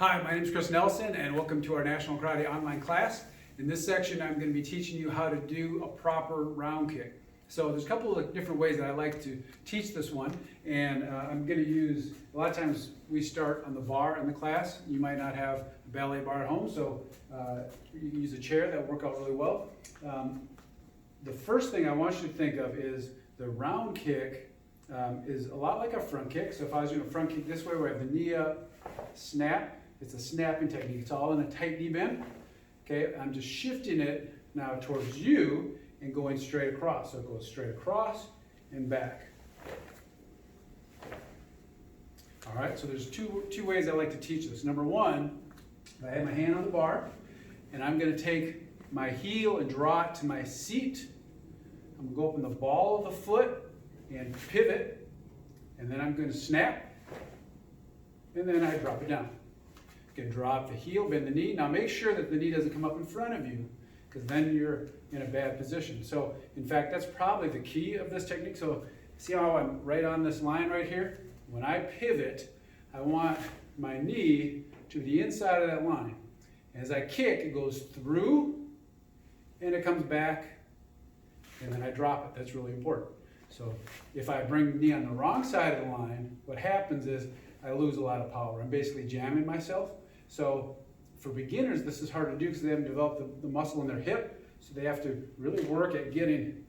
Hi, my name is Chris Nelson and welcome to our National Karate Online class. In this section I'm going to be teaching you how to do a proper round kick. So there's a couple of different ways that I like to teach this one, and I'm going to use, a lot of times we start on the bar in the class. You might not have a ballet bar at home, so you can use a chair. That will work out really well. The first thing I want you to think of is the round kick is a lot like a front kick. So if I was doing a front kick this way where I have the knee up, snap, it's a snapping technique. It's all in a tight knee bend. Okay, I'm just shifting it now towards you and going straight across. So it goes straight across and back. All right, so there's two ways I like to teach this. Number one, I have my hand on the bar, and I'm going to take my heel and draw it to my seat. I'm going to go up in the ball of the foot and pivot, and then I'm going to snap, and then I drop it down. You can drop the heel, bend the knee. Now make sure that the knee doesn't come up in front of you, because then you're in a bad position. So in fact, that's probably the key of this technique. So see how I'm right on this line right here? When I pivot, I want my knee to the inside of that line. As I kick, it goes through and it comes back, and then I drop it. That's really important. So if I bring the knee on the wrong side of the line, what happens is I lose a lot of power. I'm basically jamming myself. So for beginners, this is hard to do because they haven't developed the muscle in their hip. So they have to really work at getting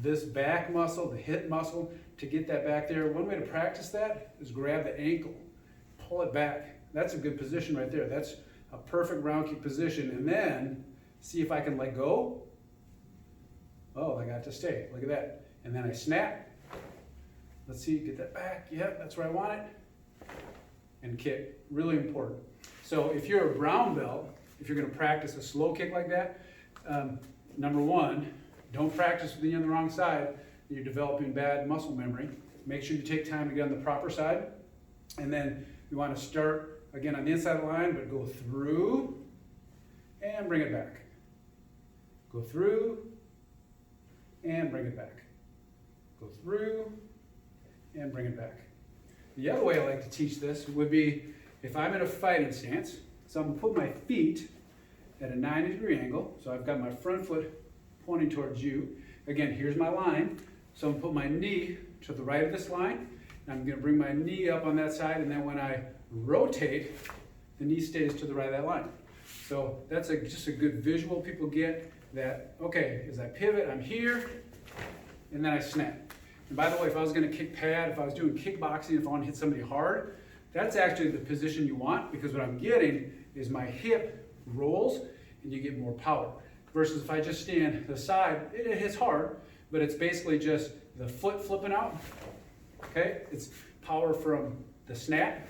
this back muscle, the hip muscle, to get that back there. One way to practice that is grab the ankle, pull it back. That's a good position right there. That's a perfect round kick position. And then see if I can let go. Oh, I got to stay. Look at that. And then I snap. Let's see, get that back. Yep, that's where I want it. And kick. Really important. So if you're a brown belt, if you're going to practice a slow kick like that, number one, don't practice with the knee on the wrong side. You're developing bad muscle memory. Make sure you take time to get on the proper side. And then you want to start, again, on the inside of the line, but go through and bring it back. Go through and bring it back. Go through and bring it back. The other way I like to teach this would be if I'm in a fighting stance. So I'm going to put my feet at a 90-degree angle. So I've got my front foot pointing towards you. Again, here's my line. So I'm going to put my knee to the right of this line. And I'm going to bring my knee up on that side. And then when I rotate, the knee stays to the right of that line. So that's just a good visual people get that, okay, as I pivot, I'm here, and then I snap. And by the way, if I was going to kick pad, if I was doing kickboxing, if I want to hit somebody hard, that's actually the position you want, because what I'm getting is my hip rolls and you get more power. Versus if I just stand to the side, it hits hard, but it's basically just the foot flipping out. Okay? It's power from the snap.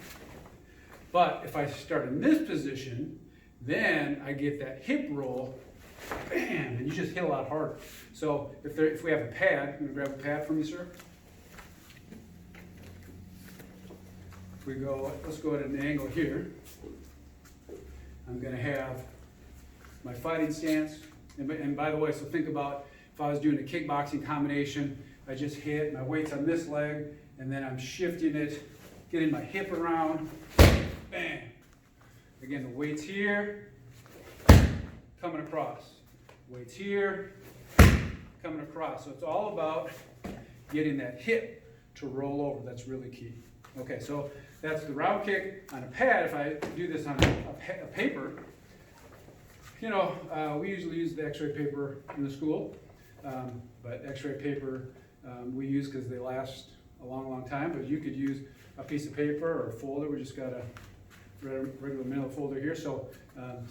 But if I start in this position, then I get that hip roll, bam, and you just hit a lot harder. So if we have a pad, I'm going to grab a pad from you, sir. If we go, let's go at an angle here. I'm going to have my fighting stance. And by the way, so think about if I was doing a kickboxing combination, I just hit, my weight's on this leg, and then I'm shifting it, getting my hip around, bam. Again, the weight's here, coming across. Weight's here, coming across. So it's all about getting that hip to roll over. That's really key. Okay, so that's the round kick on a pad. If I do this on a paper, you know, we usually use the x-ray paper in the school, but x-ray paper we use because they last a long, long time, but you could use a piece of paper or a folder. We just got a regular manila folder here. So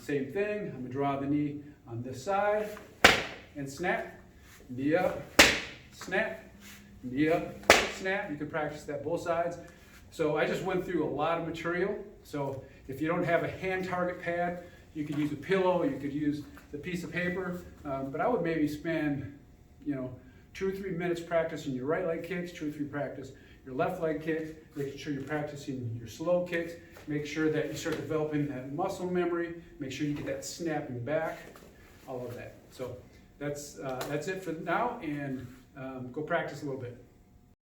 same thing, I'm gonna draw the knee on this side and snap, knee up, snap, knee up, snap. You can practice that both sides. So I just went through a lot of material. So if you don't have a hand target pad, you could use a pillow, you could use the piece of paper, but I would maybe spend, 2 or 3 minutes practicing your right leg kicks, 2 or 3 practice your left leg kicks, making sure you're practicing your slow kicks, make sure that you start developing that muscle memory, make sure you get that snapping back, all of that. So that's it for now, and go practice a little bit.